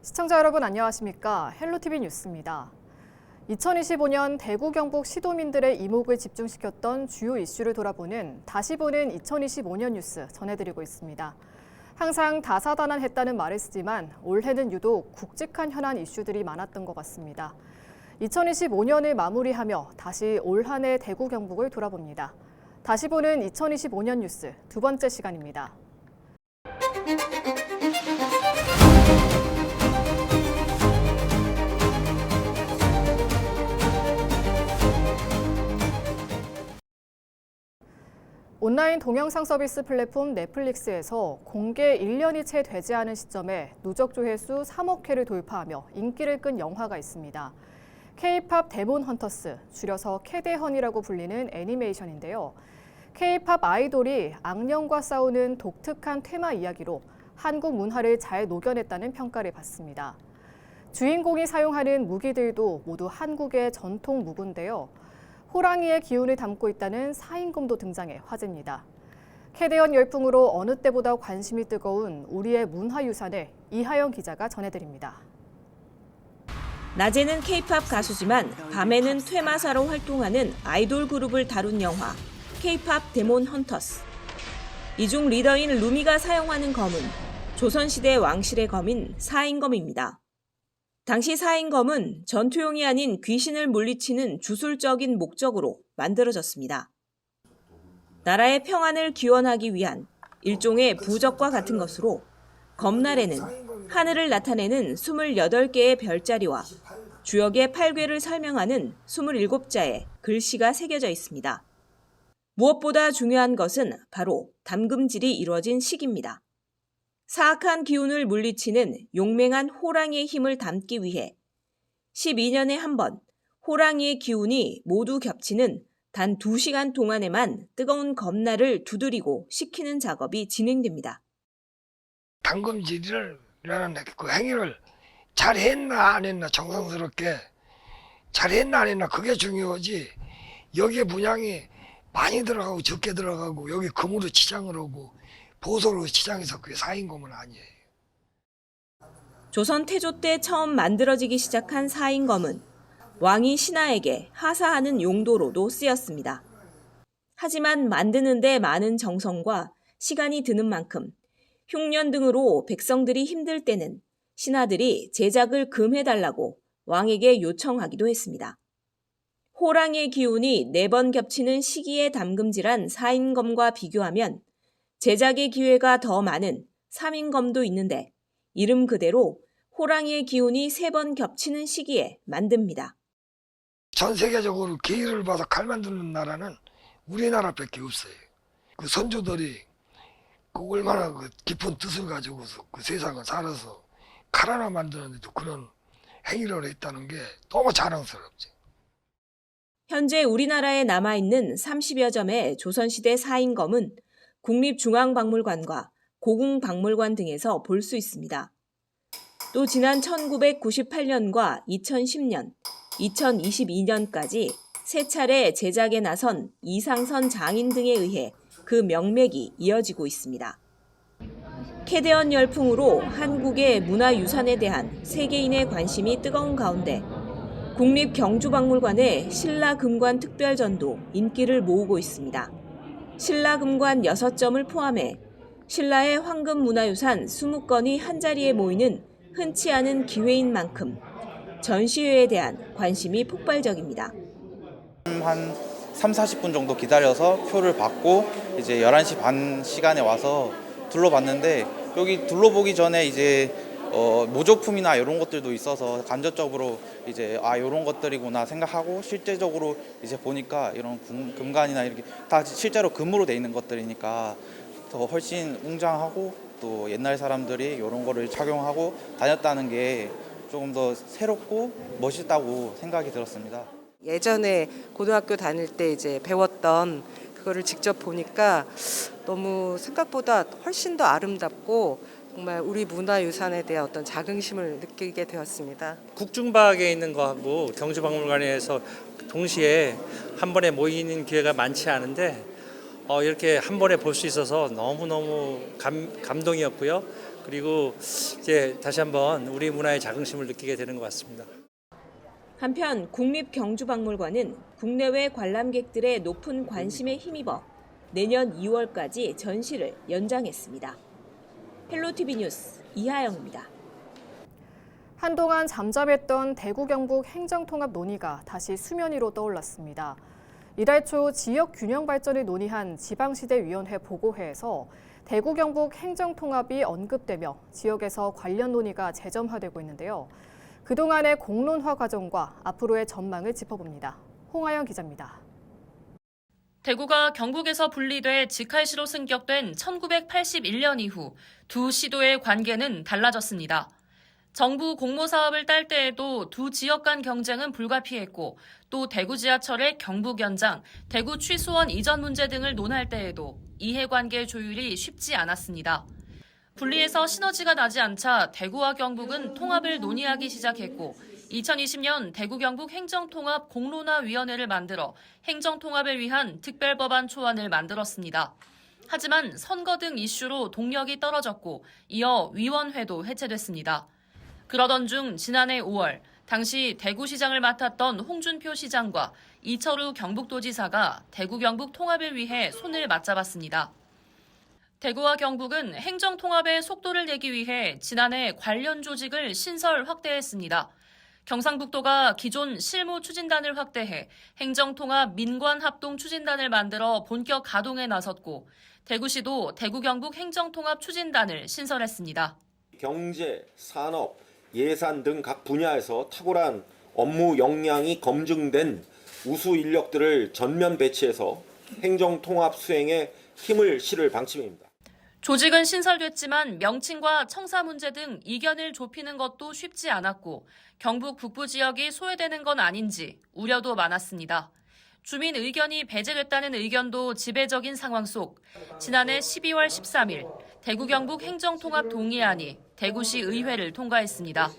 시청자 여러분 안녕하십니까? 헬로티비 뉴스입니다. 2025년 대구 경북 시도민들의 이목을 집중시켰던 주요 이슈를 돌아보는 다시 보는 2025년 뉴스 전해드리고 있습니다. 항상 다사다난했다는 말을 쓰지만 올해는 유독 굵직한 현안 이슈들이 많았던 것 같습니다. 2025년을 마무리하며 다시 올 한 해 대구 경북을 돌아봅니다. 다시 보는 2025년 뉴스 두 번째 시간입니다. 온라인 동영상 서비스 플랫폼 넷플릭스에서 공개 1년이 채 되지 않은 시점에 누적 조회수 3억 회를 돌파하며 인기를 끈 영화가 있습니다. K-팝 데몬 헌터스, 줄여서 캐데헌이라고 불리는 애니메이션인데요. K-팝 아이돌이 악령과 싸우는 독특한 테마 이야기로 한국 문화를 잘 녹여냈다는 평가를 받습니다. 주인공이 사용하는 무기들도 모두 한국의 전통 무구인데요. 호랑이의 기운을 담고 있다는 사인검도 등장해 화제입니다. 캐데헌 열풍으로 어느 때보다 관심이 뜨거운 우리의 문화유산을 이하영 기자가 전해드립니다. 낮에는 K-팝 가수지만 밤에는 퇴마사로 활동하는 아이돌 그룹을 다룬 영화 K-팝 데몬 헌터스. 이 중 리더인 루미가 사용하는 검은 조선시대 왕실의 검인 사인검입니다. 당시 사인검은 전투용이 아닌 귀신을 물리치는 주술적인 목적으로 만들어졌습니다. 나라의 평안을 기원하기 위한 일종의 부적과 같은 것으로 검날에는 하늘을 나타내는 28개의 별자리와 주역의 8궤를 설명하는 27자의 글씨가 새겨져 있습니다. 무엇보다 중요한 것은 바로 담금질이 이루어진 식입니다. 사악한 기운을 물리치는 용맹한 호랑이의 힘을 담기 위해 12년에 한 번 호랑이의 기운이 모두 겹치는 단 2시간 동안에만 뜨거운 검날을 두드리고 식히는 작업이 진행됩니다. 담금질이라는 그 행위를 잘 했나 안 했나, 정성스럽게 잘 했나 안 했나, 그게 중요하지. 여기에 분양이 많이 들어가고 적게 들어가고 여기 금으로 치장을 하고 보석으로 치장해서 그게 사인검은 아니에요. 조선 태조 때 처음 만들어지기 시작한 사인검은 왕이 신하에게 하사하는 용도로도 쓰였습니다. 하지만 만드는 데 많은 정성과 시간이 드는 만큼 흉년 등으로 백성들이 힘들 때는 신하들이 제작을 금해달라고 왕에게 요청하기도 했습니다. 호랑이의 기운이 4번 겹치는 시기에 담금질한 사인검과 비교하면 제작의 기회가 더 많은 삼인검도 있는데 이름 그대로 호랑이의 기운이 3번 겹치는 시기에 만듭니다. 전 세계적으로 기회를 봐서 칼 만드는 나라는 우리나라밖에 없어요. 그 선조들이 그 얼마나 그 깊은 뜻을 가지고서 그 세상을 살아서 칼 하나 만드는데도 그런 행위를 했다는 게 너무 자랑스럽죠. 현재 우리나라에 남아있는 30여 점의 조선시대 사인검은 국립중앙박물관과 고궁박물관 등에서 볼 수 있습니다. 또 지난 1998년과 2010년, 2022년까지 3차례 제작에 나선 이상선 장인 등에 의해 그 명맥이 이어지고 있습니다. 캐데헌 열풍으로 한국의 문화유산에 대한 세계인의 관심이 뜨거운 가운데 국립경주박물관의 신라금관 특별전도 인기를 모으고 있습니다. 신라금관 6점을 포함해 신라의 황금문화유산 20건이 한자리에 모이는 흔치 않은 기회인 만큼 전시회에 대한 관심이 폭발적입니다. 한 30-40분 정도 기다려서 표를 받고 이제 11시 반 시간에 와서 둘러봤는데 여기 둘러보기 전에 이제 모조품이나 이런 것들도 있어서 간접적으로 이제 이런 것들이구나 생각하고 실제적으로 이제 보니까 이런 금관이나 이렇게 다 실제로 금으로 돼 있는 것들이니까 더 훨씬 웅장하고 또 옛날 사람들이 이런 거를 착용하고 다녔다는 게 조금 더 새롭고 멋있다고 생각이 들었습니다. 예전에 고등학교 다닐 때 이제 배웠던 그거를 직접 보니까 너무 생각보다 훨씬 더 아름답고 정말 우리 문화유산에 대한 어떤 자긍심을 느끼게 되었습니다. 국중박에 있는 거하고 경주박물관에서 동시에 한 번에 모이는 기회가 많지 않은데 이렇게 한 번에 볼 수 있어서 너무너무 감동이었고요. 그리고 이제 다시 한번 우리 문화의 자긍심을 느끼게 되는 것 같습니다. 한편 국립경주박물관은 국내외 관람객들의 높은 관심에 힘입어 내년 2월까지 전시를 연장했습니다. 헬로티비 뉴스 이하영입니다. 한동안 잠잠했던 대구 경북 행정통합 논의가 다시 수면 위로 떠올랐습니다. 이달 초 지역 균형 발전을 논의한 지방시대위원회 보고회에서 대구 경북 행정통합이 언급되며 지역에서 관련 논의가 재점화되고 있는데요. 그동안의 공론화 과정과 앞으로의 전망을 짚어봅니다. 홍하영 기자입니다. 대구가 경북에서 분리돼 직할시로 승격된 1981년 이후 두 시도의 관계는 달라졌습니다. 정부 공모 사업을 딸 때에도 두 지역 간 경쟁은 불가피했고 또 대구 지하철의 경북 연장, 대구 취수원 이전 문제 등을 논할 때에도 이해관계 조율이 쉽지 않았습니다. 분리해서 시너지가 나지 않자 대구와 경북은 통합을 논의하기 시작했고 2020년 대구 경북 행정통합 공론화위원회를 만들어 행정통합을 위한 특별법안 초안을 만들었습니다. 하지만 선거 등 이슈로 동력이 떨어졌고 이어 위원회도 해체됐습니다. 그러던 중 지난해 5월 당시 대구시장을 맡았던 홍준표 시장과 이철우 경북도지사가 대구 경북 통합을 위해 손을 맞잡았습니다. 대구와 경북은 행정통합의 속도를 내기 위해 지난해 관련 조직을 신설 확대했습니다. 경상북도가 기존 실무추진단을 확대해 행정통합 민관합동추진단을 만들어 본격 가동에 나섰고 대구시도 대구 경북 행정통합 추진단을 신설했습니다. 경제, 산업, 예산 등 각 분야에서 탁월한 업무 역량이 검증된 우수 인력들을 전면 배치해서 행정통합 수행에 힘을 실을 방침입니다. 조직은 신설됐지만 명칭과 청사 문제 등 이견을 좁히는 것도 쉽지 않았고 경북 북부 지역이 소외되는 건 아닌지 우려도 많았습니다. 주민 의견이 배제됐다는 의견도 지배적인 상황 속 지난해 12월 13일 대구 경북 행정통합 동의안이 대구시 의회를 통과했습니다.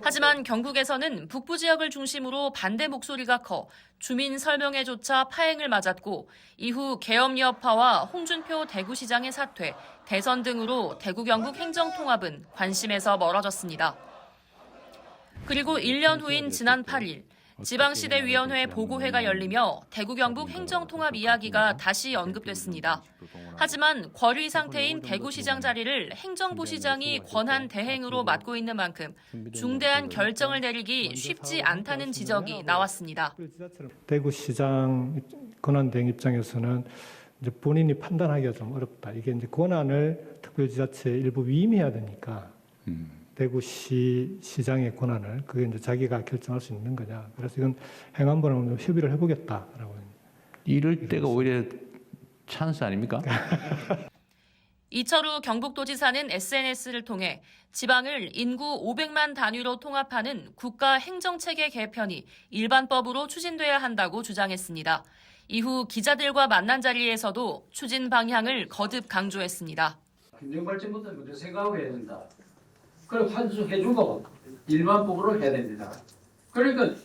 하지만 경북에서는 북부 지역을 중심으로 반대 목소리가 커 주민 설명회조차 파행을 맞았고 이후 계엄여파와 홍준표 대구시장의 사퇴, 대선 등으로 대구 경북 행정통합은 관심에서 멀어졌습니다. 그리고 1년 후인 지난 8일 지방시대위원회 보고회가 열리며 대구 경북 행정통합 이야기가 다시 언급됐습니다. 하지만 권위 상태인 대구시장 자리를 행정부시장이 권한 대행으로 맡고 있는 만큼 중대한 결정을 내리기 쉽지 않다는 지적이 나왔습니다. 대구시장 권한대행 입장에서는 이제 본인이 판단하기가 좀 어렵다. 이게 이제 권한을 특별지자체에 일부 위임해야 되니까. 대구시 시장의 권한을 그게 이제 자기가 결정할 수 있는 거냐. 그래서 이건 행안부랑 협의를 해보겠다라고. 이럴 때가 오히려 찬스 아닙니까? 이철우 경북도지사는 SNS를 통해 지방을 인구 500만 단위로 통합하는 국가 행정체계 개편이 일반법으로 추진돼야 한다고 주장했습니다. 이후 기자들과 만난 자리에서도 추진 방향을 거듭 강조했습니다. 행정발전부터 먼저 생각을 해야 된다. 그걸 환수해주고 일반법으로 해야 됩니다. 그러니까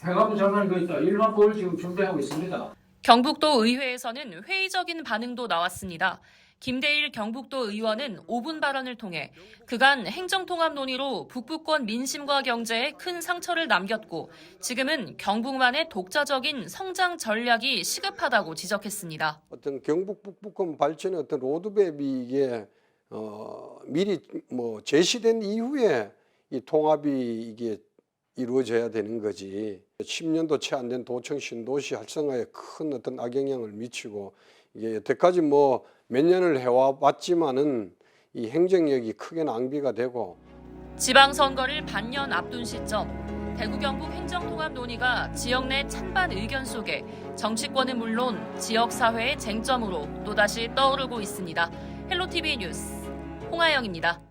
행안부 장관이 그러니까 일반법을 지금 준비하고 있습니다. 경북도 의회에서는 회의적인 반응도 나왔습니다. 김대일 경북도 의원은 5분 발언을 통해 그간 행정통합 논의로 북부권 민심과 경제에 큰 상처를 남겼고 지금은 경북만의 독자적인 성장 전략이 시급하다고 지적했습니다. 어떤 경북 북부권 발전의 어떤 로드맵이 이게 미리 제시된 이후에 이 통합이 이게 이루어져야 되는 거지. 10년도 채 안 된 도청 신도시 활성화에 큰 어떤 악영향을 미치고 이게 여태까지 몇 년을 해와봤지만은 이 행정력이 크게 낭비가 되고. 지방선거를 반년 앞둔 시점 대구 경북 행정통합 논의가 지역 내 찬반 의견 속에 정치권은 물론 지역사회의 쟁점으로 또다시 떠오르고 있습니다. 헬로티비 뉴스 홍하영입니다.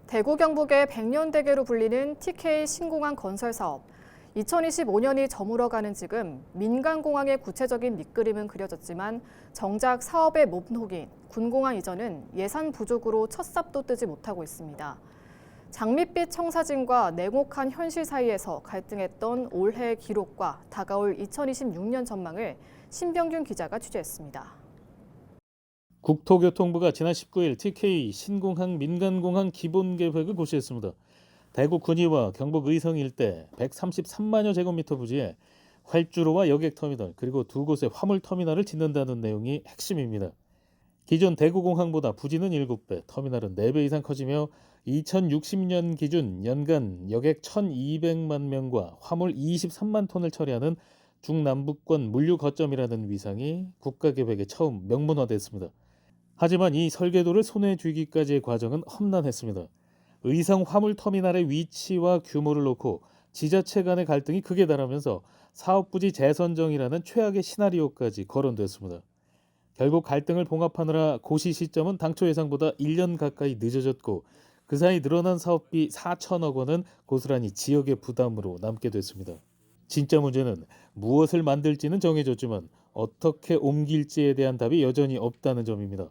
대구 경북의 백년대계로 불리는 TK 신공항 건설 사업. 2025년이 저물어가는 지금 민간공항의 구체적인 밑그림은 그려졌지만 정작 사업의 몸통인 군공항 이전은 예산 부족으로 첫 삽도 뜨지 못하고 있습니다. 장밋빛 청사진과 냉혹한 현실 사이에서 갈등했던 올해의 기록과 다가올 2026년 전망을 신병균 기자가 취재했습니다. 국토교통부가 지난 19일 TK 신공항 민간공항 기본계획을 고시했습니다. 대구 군위와 경북 의성 일대 133만여 제곱미터 부지에 활주로와 여객터미널 그리고 두 곳의 화물터미널을 짓는다는 내용이 핵심입니다. 기존 대구공항보다 부지는 7배, 터미널은 4배 이상 커지며 2060년 기준 연간 여객 1,200만 명과 화물 23만 톤을 처리하는 중남부권 물류 거점이라는 위상이 국가계획에 처음 명문화됐습니다. 하지만 이 설계도를 손에 쥐기까지의 과정은 험난했습니다. 의성 화물터미널의 위치와 규모를 놓고 지자체 간의 갈등이 극에 달하면서 사업부지 재선정이라는 최악의 시나리오까지 거론됐습니다. 결국 갈등을 봉합하느라 고시 시점은 당초 예상보다 1년 가까이 늦어졌고 그 사이 늘어난 사업비 4천억 원은 고스란히 지역의 부담으로 남게 됐습니다. 진짜 문제는 무엇을 만들지는 정해졌지만 어떻게 옮길지에 대한 답이 여전히 없다는 점입니다.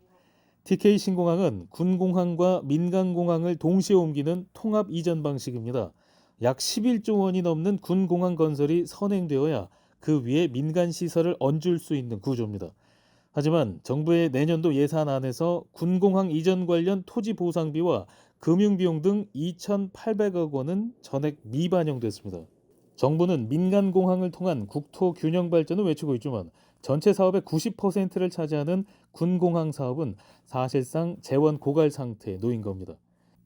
TK 신공항은 군공항과 민간공항을 동시에 옮기는 통합 이전 방식입니다. 약 11조 원이 넘는 군공항 건설이 선행되어야 그 위에 민간시설을 얹을 수 있는 구조입니다. 하지만 정부의 내년도 예산안에서 군공항 이전 관련 토지 보상비와 금융비용 등 2,800억 원은 전액 미반영됐습니다. 정부는 민간공항을 통한 국토 균형 발전을 외치고 있지만 전체 사업의 90%를 차지하는 군공항 사업은 사실상 재원 고갈 상태에 놓인 겁니다.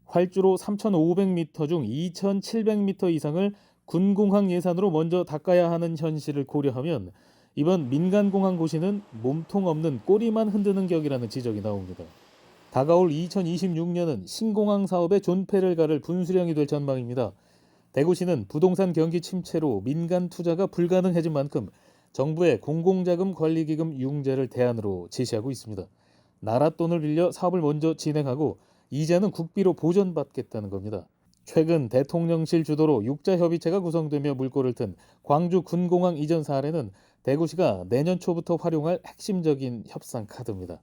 활주로 3,500m 중 2,700m 이상을 군공항 예산으로 먼저 닦아야 하는 현실을 고려하면 이번 민간공항 고시는 몸통 없는 꼬리만 흔드는 격이라는 지적이 나옵니다. 다가올 2026년은 신공항 사업의 존폐를 가를 분수령이 될 전망입니다. 대구시는 부동산 경기 침체로 민간 투자가 불가능해진 만큼 정부의 공공자금 관리기금 융자를 대안으로 제시하고 있습니다. 나라 돈을 빌려 사업을 먼저 진행하고 이자는 국비로 보전받겠다는 겁니다. 최근 대통령실 주도로 육자협의체가 구성되며 물꼬를 튼 광주 군공항 이전 사례는 대구시가 내년 초부터 활용할 핵심적인 협상 카드입니다.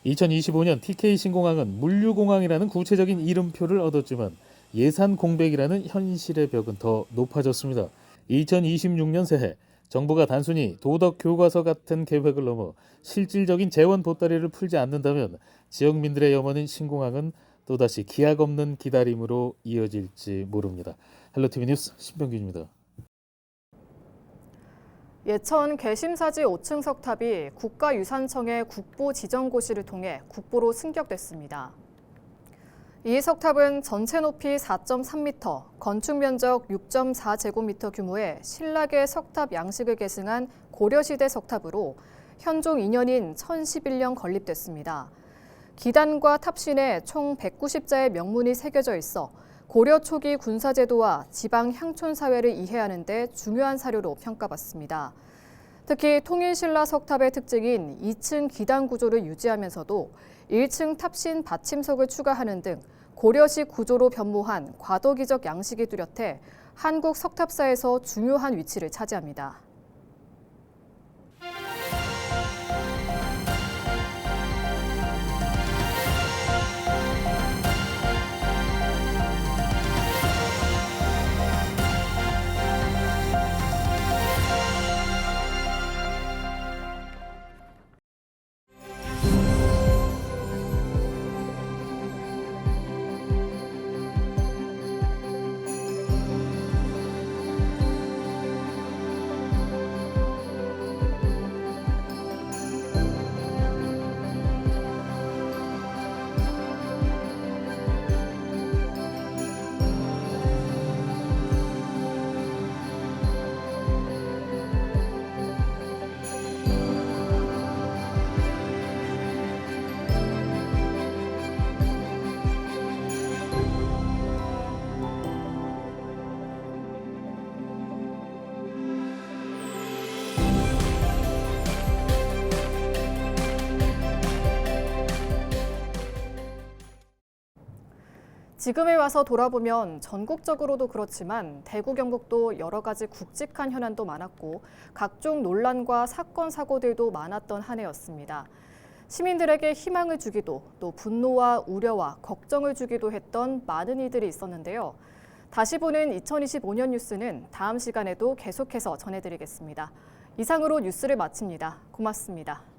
2025년 TK 신공항은 물류공항이라는 구체적인 이름표를 얻었지만 예산 공백이라는 현실의 벽은 더 높아졌습니다. 2026년 새해 정부가 단순히 도덕 교과서 같은 계획을 넘어 실질적인 재원 보따리를 풀지 않는다면 지역민들의 염원인 신공항은 또다시 기약 없는 기다림으로 이어질지 모릅니다. 헬로티비 뉴스 신병균입니다. 예천 개심사지 5층 석탑이 국가유산청의 국보 지정고시를 통해 국보로 승격됐습니다. 이 석탑은 전체 높이 4.3m, 건축 면적 6.4제곱미터 규모의 신라계 석탑 양식을 계승한 고려시대 석탑으로 현종 2년인 1011년 건립됐습니다. 기단과 탑신에 총 190자의 명문이 새겨져 있어 고려 초기 군사제도와 지방 향촌사회를 이해하는 데 중요한 사료로 평가받습니다. 특히 통일신라 석탑의 특징인 2층 기단 구조를 유지하면서도 1층 탑신 받침석을 추가하는 등 고려식 구조로 변모한 과도기적 양식이 뚜렷해 한국 석탑사에서 중요한 위치를 차지합니다. 지금에 와서 돌아보면 전국적으로도 그렇지만 대구 경북도 여러 가지 굵직한 현안도 많았고 각종 논란과 사건 사고들도 많았던 한 해였습니다. 시민들에게 희망을 주기도 또 분노와 우려와 걱정을 주기도 했던 많은 이들이 있었는데요. 다시 보는 2025년 뉴스는 다음 시간에도 계속해서 전해드리겠습니다. 이상으로 뉴스를 마칩니다. 고맙습니다.